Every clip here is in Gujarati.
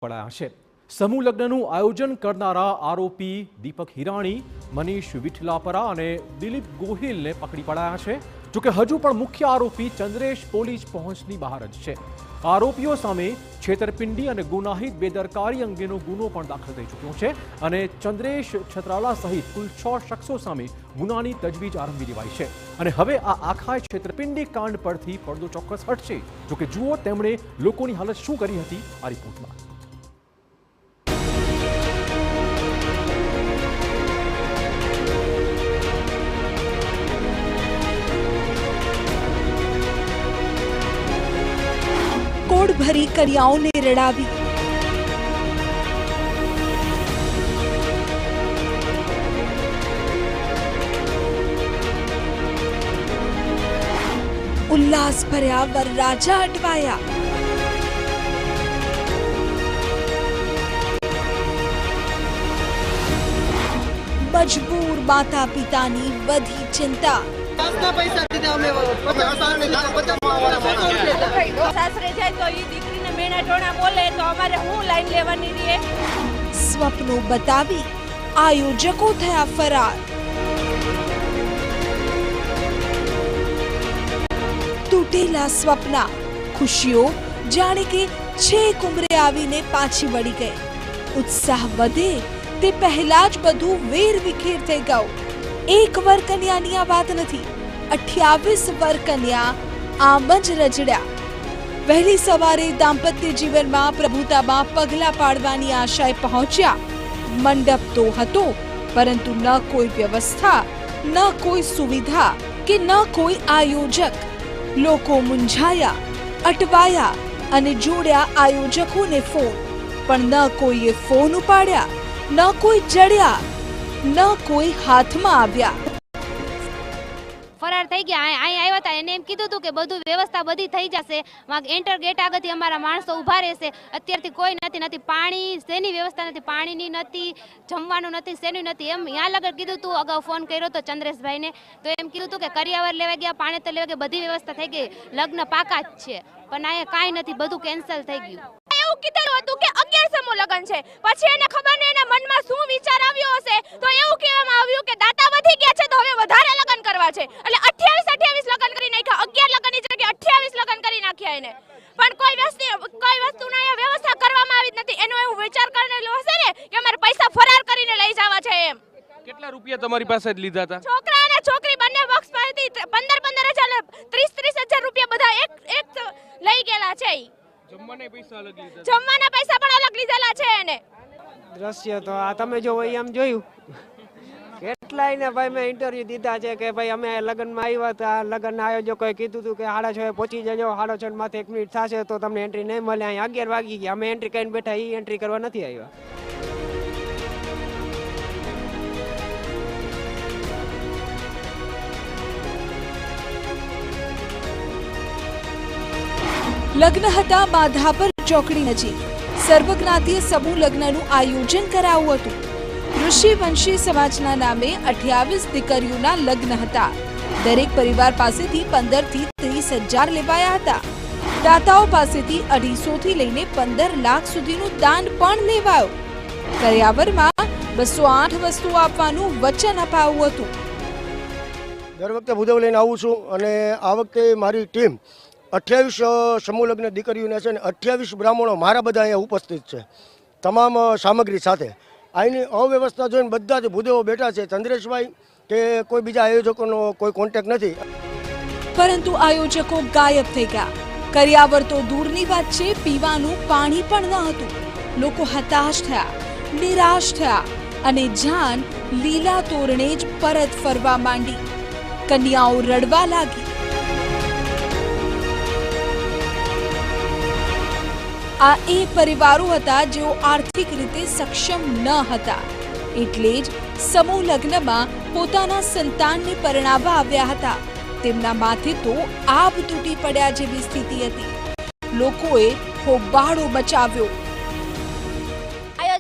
પડાયા છે। સમૂહ લગ્નનું આયોજન કરનારા આરોપી દીપક હિરાણી, મનીષ વિઠલાપરા અને દિલીપ ગોહિલને પકડી પડાયા છે। જોકે હજુ પણ મુખ્ય આરોપી ચંદ્રેશ પોલીસ પહોંચની બહાર જ છે। આરોપીઓ સામે છેતરપિંડી અને ગુનાહિત બેદરકારી અંગેનો ગુનો પણ દાખલ થઈ ચૂક્યો છે અને ચંદ્રેશ છત્રાલા સહિત કુલ 6 શખ્સો સામે ગુનાની તજવીજ આરંભી દેવાઈ છે અને હવે આ આખા છેતરપિંડી કાંડ પરથી પડદો ચોક્કસ હટશે। જોકે જુઓ તેમણે લોકોની હાલત શું કરી હતી આ રિપોર્ટમાં। कोड भरी करियाओं ने रड़ावी, उल्लास भर्या वरराजा अटवाया, मजबूर माता पितानी वधी चिंता। सासरे जाए तो ये दीकरी ने मेना टोना बोले तो हमारे हूँ लाइन लेवानी रही है। स्वप्नों बतावी आयोजकों थया फरार। तूटेला स्वप्ना खुशियों जाने के 6 उम्रे आवीने पाછી વળી ગઈ। उत्साह વધે તે પહેલા જ બધું વેર વિખેર થઈ ગયું। એક વર કન્યાની આ વાત નથી, 28 વર કન્યા આમ જ રજડ્યા। વહેલી સવારે દાંપત્ય જીવનમાં પ્રભુતામાં પગલા પાડવાની આશાએ પહોંચ્યા। મંડપ તો હતો, પરંતુ ન કોઈ વ્યવસ્થા, ન કોઈ સુવિધા કે ન કોઈ આયોજક। લોકો મૂંઝાયા, અટવાયા અને જોડ્યા આયોજકોને ફોન, પણ ન કોઈએ ફોન ઉપાડ્યા, ન કોઈ જડ્યા, ન કોઈ હાથમાં આવ્યા। ફરાર થઈ ગયા। અહીં આવ્યા હતા, એને એમ કીધું હતું કે બધું વ્યવસ્થા બધી થઈ જશે, એન્ટર ગેટ આગળથી અમારા માણસો ઊભા રહેશે। અત્યારથી કોઈ નથી, પાણી શેની વ્યવસ્થા નથી, પાણીની નથી, જમવાનું નથી, શેનું નથી। એમ ત્યાં લગર કીધું હતું। અગાઉ ફોન કર્યો હતો ચંદ્રેશભાઈને, તો એમ કીધું હતું કે કરિયાવર લેવા ગયા, પાણી તો લેવા ગયા, બધી વ્યવસ્થા થઈ ગઈ, લગ્ન પાકા જ છે, પણ અહીંયા કાંઈ નથી, બધું કેન્સલ થઈ ગયું। એવું કીધેલું હતું કે 11 સમૂહ લગ્ન છે, પછી એને ખબર ને એના મનમાં શું વિચાર આવ્યો હશે, તો એવું કહેવામાં આવ્યું કે દાતા વધી ગયા છે તો હવે વધારે લગ્ન કરવા છે, એટલે 28 લગ્ન કરી નાખ્યા। 11 લગ્નની જગ્યાએ 28 લગ્ન કરી નાખ્યા એને। પણ કોઈ વસ્તુના અહીંયા વ્યવસ્થા કરવામાં આવી જ નથી। એનો એવું વિચાર કરેલો હશે ને કે અમારે પૈસા ફરાર કરીને લઈ જવા છે એમ। કેટલા રૂપિયા તમારી પાસે જ લીધા હતા? છોકરા અને છોકરી બંને બોક્સ પાસેથી 15,000 30,000 રૂપિયા બધા એક લઈ ગયેલા છે। જમવાના પૈસા અલગ લીધા? જમવાના પૈસા પણ અલગ લીધેલા છે એને। દ્રશ્ય તો આ તમે જો એમ જોયું। કેટલાયને ભાઈ મેં ઇન્ટરવ્યુ દીધા છે કે ભાઈ અમે લગ્નમાં આવ્યા હતા, લગ્નના આયોજકોએ કીધું હતું કે 6:30 પહોંચી જજો, 6:30 માથે 1 મિનિટ થશે તો તમને એન્ટ્રી નહીં મળે। અહીં 11 વાગી ગયા, અમે એન્ટ્રી કરીને બેઠા, એ એન્ટ્રી કરવા નથી આવ્યા। લગ્ન હતા માધાપર ચોકડી નજીક। સર્વજ્ઞાતીય સમૂહ લગ્નનું આયોજન કરાયું હતું। ઋષિવંશી સમાજના નામે 28 દીકરીઓના લગ્ન હતા। દરેક પરિવાર પાસેથી 15 થી 30 હજાર લેવાયા હતા। દાતાઓ પાસેથી 250 થી લઈને 15 લાખ સુધીનું દાન પણ લેવાયું। કરિયાવરમાં 208 વસ્તુ આપવાનું વચન અપાયું હતું। દર વખતે ભૂદેવ લઈને આવું છું અને આ વખતે મારી ટીમ 28 સમૂહ લગ્ન દીકરીઓને છે ને 28 બ્રાહ્મણો મારા બધા અહીંયા ઉપસ્થિત છે, તમામ સામગ્રી સાથે। અહીંની અવ્યવસ્થા જોઈને બધા જ ભૂદેવો બેઠા છે। ચંદ્રેશભાઈ કે કોઈ બીજા આયોજકોનો કોઈ કોન્ટેક્ટ નથી। પરંતુ આયોજકો ગાયબ થઈ ગયા। કરિયાવર તો દૂરની વાત છે, પીવાનું પાણી પણ ન હતું। લોકો હતાશ થયા, નિરાશ થયા અને જાન લીલા તોરણે જ પરત ફરવા માંડી। કન્યાઓ રડવા લાગી। આ એ પરિવારો હતા જેઓ આર્થિક રીતે સક્ષમ ન હતા, એટલે જ સમૂહ લગ્નમાં પોતાના સંતાનને પરણાવવા આવ્યા હતા। તેમના માથે તો આભ તૂટી પડ્યા જેવી સ્થિતિ હતી। લોકોએ હોબાળો મચાવ્યો।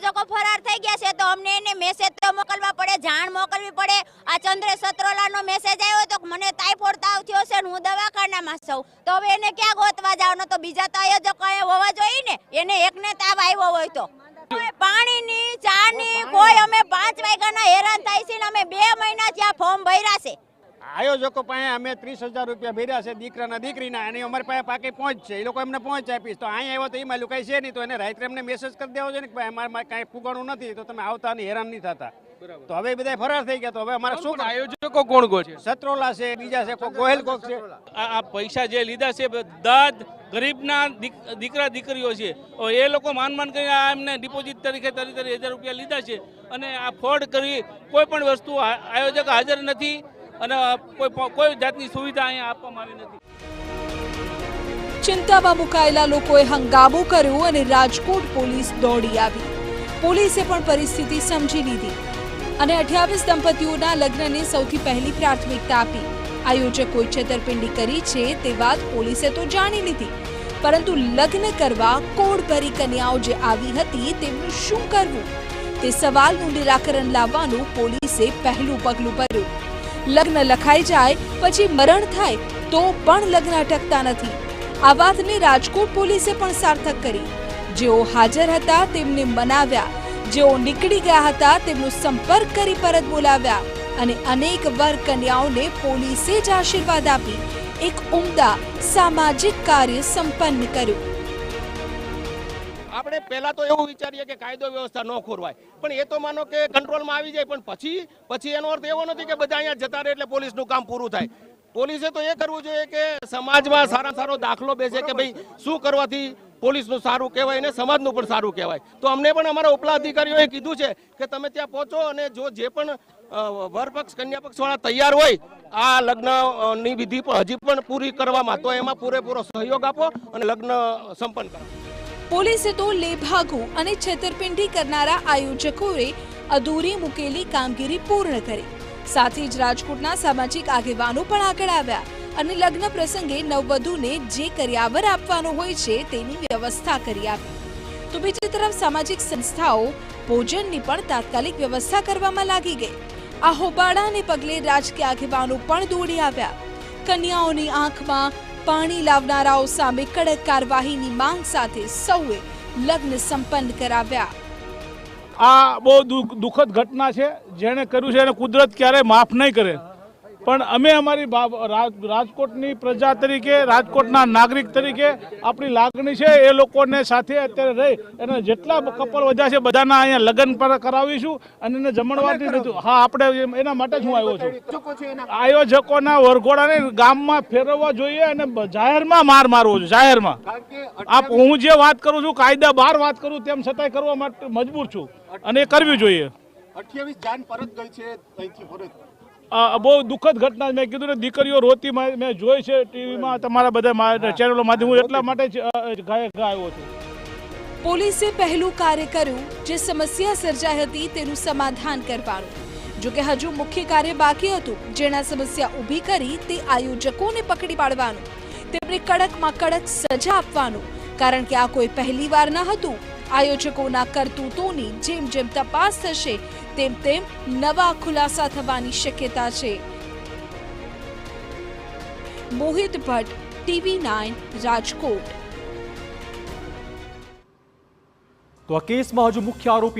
આયોજકો ફરાર થઈ ગયા છે તો અમને એને મેસેજ તો મોકલવા પડે, જાણ મોકલવી પડે. આ ચંદ્રેશ સત્રોલાનો મેસેજ આવ્યો તો મને ટાઇફોઇડ તાવ થયો છે ને હું દવાખાનામાં છું, તો હવે એને ક્યાં ગોતવા જવાનો? તો બીજા તો આયોજકો અહીંયા હોવા જોઈએ ને, એને એકને તાવ આવ્યો હોય તો. પાણીની ચાની કોઈ અમે 5 વાગ્યાના હેરાન થાય છે ને અમે 2 મહિના ત્યાં ફોર્મ ભર્યા છે. આયોજકો પાસે અમે 30,000 રૂપિયા ભર્યા છે દીકરાના દીકરીના, અને અમારી પાસે પાકે પહોંચશે, એ લોકો એમને પહોંચ આપીશ. તો અહીંયા આવ્યો તો એમાં કઈ છે નહીં, તો એને રાત્રે એમને મેસેજ કરી દેવો છે ને કે ભાઈ અમારે કાંઈ ફુગાણું નથી, તો તમે આવતા નહીં, હેરાન નહીં થતા. તો હવે બધા ફરાર થઈ ગયા, તો હવે અમારે શું? આયોજકો કોણ કોણ છે? સત્રોલા છે, બીજા છે, કોઈ ગોહેલ કોક છે. આ પૈસા જે લીધા છે બધા ગરીબના દીકરા દીકરીઓ છે, એ લોકો માન કરીને એમને ડિપોઝિટ તરીકે 30,000 રૂપિયા લીધા છે, અને આ ફ્રોડ કરી કોઈ પણ વસ્તુ આયોજક હાજર નથી, અને કોઈ જાતની સુવિધા અહીંયા આપવામાં આવી નથી. ચિંતામાં મુકાયેલા લોકોએ હંગામો કર્યો અને રાજકોટ પોલીસ દોડી આવી. પોલીસે પણ પરિસ્થિતિ સમજી લીધી અને 28 દંપતીઓના લગ્નને સૌથી પહેલી પ્રાથમિકતા આપી. આયોજકોએ છેતરપિંડી કરી છે તે વાત પોલીસે તો જાણી લીધી, પરંતુ લગ્ન કરવા કોડભરી કન્યાઓ જે આવી હતી તેમનું શું કરવું તે સવાલનું નિરાકરણ લાવવાનું પોલીસે પહેલું પગલું ભર્યું. લગ્ન લખાઈ જાય પછી મરણ થાય તો પણ લગ્ન અટકતા નથી. આ વાતને રાજકોટ પોલીસે પણ સાર્થક કરી. જેઓ હાજર હતા તેમને મનાવ્યા, જેઓ નીકળી ગયા હતા તેમનો સંપર્ક કરી પરત બોલાવ્યા, અને અનેક વર કન્યાઓને પોલીસે જ આશીર્વાદ આપી એક ઉમદા સામાજિક કાર્ય સંપન્ન કર્યું. આપણે પહેલા તો એવું વિચારીએ કે કાયદો વ્યવસ્થા ન ખોરવાય, પણ એ તો માનો કે કંટ્રોલમાં આવી જાય, પણ પછી એનો અર્થ એવો નથી કે બધા અહીંયા જતા રહે એટલે પોલીસનું કામ પૂરું થાય. પોલીસે તો એ કરવું જોઈએ કે સમાજમાં સારો દાખલો બેસે કે ભાઈ શું કરવાથી પોલીસનું સારું કહેવાય ને સમાજનું પણ સારું કહેવાય. તો અમને પણ અમારા ઉપલા અધિકારીઓએ કીધું છે કે તમે ત્યાં પહોંચો, અને જો જે પણ વરપક્ષ કન્યા પક્ષ વાળા તૈયાર હોય આ લગ્નની વિધિ પણ હજી પણ પૂરી કરવામાં, તો એમાં પૂરેપૂરો સહયોગ આપો અને લગ્ન સંપન્ન કરો. પોલીસે તો લેભાગુ અને છેતરપિંડી કરનારા આયોજકોએ અધૂરી મૂકેલી કામગીરી પૂર્ણ કરી. સાથે જ રાજકોટના સામાજિક આગેવાનો પણ આગળ આવ્યા અને લગ્ન પ્રસંગે નવવધુને જે કરિયાવર આપવાનો હોય છે તેની વ્યવસ્થા કરી આપી. તો બીજી તરફ સામાજિક સંસ્થાઓ ભોજનની પણ તાત્કાલિક વ્યવસ્થા કરવામાં લાગી ગઈ. આ હોબાળાને પગલે રાજકીય આગેવાનો પણ દોડી આવ્યા. કન્યાઓની આંખમાં પાણી લાવનારાઓ સામે કડક કાર્યવાહીની માંગ સાથે સૌએ લગ્ન સંપન્ન કરાવ્યા. આ બહુ દુઃખદ ઘટના છે. જેણે કર્યું છે એને કુદરત ક્યારેય માફ નહીં કરે, પણ અમે અમારી રાજકોટની પ્રજા તરીકે, રાજકોટના નાગરિક તરીકે આપણી લાગણી છે એ લોકોને સાથે અત્યારે રહી અને જેટલા કપલ વધ્યા છે બધાના અહીંયા લગ્ન પર કરાવીશું અને એને જમણવારથી લીધું. હા, આપણે એના માટે જ હું આવ્યો છું. આયોજકોના વરઘોડાને ગામમાં ફેરવવા જોઈએ અને જાહેરમાં માર મારવો જોઈએ. જાહેરમાં હું જે વાત કરું છું કાયદા બહાર વાત કરું તેમ છતાંય કરવા માટે મજબૂર છું, અને એ કરવી જોઈએ. 28 જાન પરત ગઈ છે અહીંથી ફરજ. બહુ દુઃખદ ઘટના. મેં કીધું ને દીકરીઓ રોતી મેં જોઈ છે ટીવીમાં, તમારા બધા ચેનલો માંથી. હું એટલા માટે જ આવ્યો છું. પોલીસે પહેલું કાર્ય કર્યું જે સમસ્યા સર્જાઈ હતી તેનું સમાધાન કરવાનું. જોકે હજુ મુખ્ય કાર્ય બાકી હતું, જેના સમસ્યા ઊભી કરી તે આયોજકોને પકડી પાડવાનું, તેમને કડકમાં કડક સજા આપવાનું. કારણ કે આ કોઈ પહેલી વાર ન હતું. આયોજકોના કરતૂતોની જેમ જેમ તપાસ થશે તેમ તેમ નવા ખુલાસા થવાની શક્યતા છે. મોહિત ભટ્ટ, TV9 રાજકોટ. તો આ કેસમાં હજુ મુખ્ય આરોપી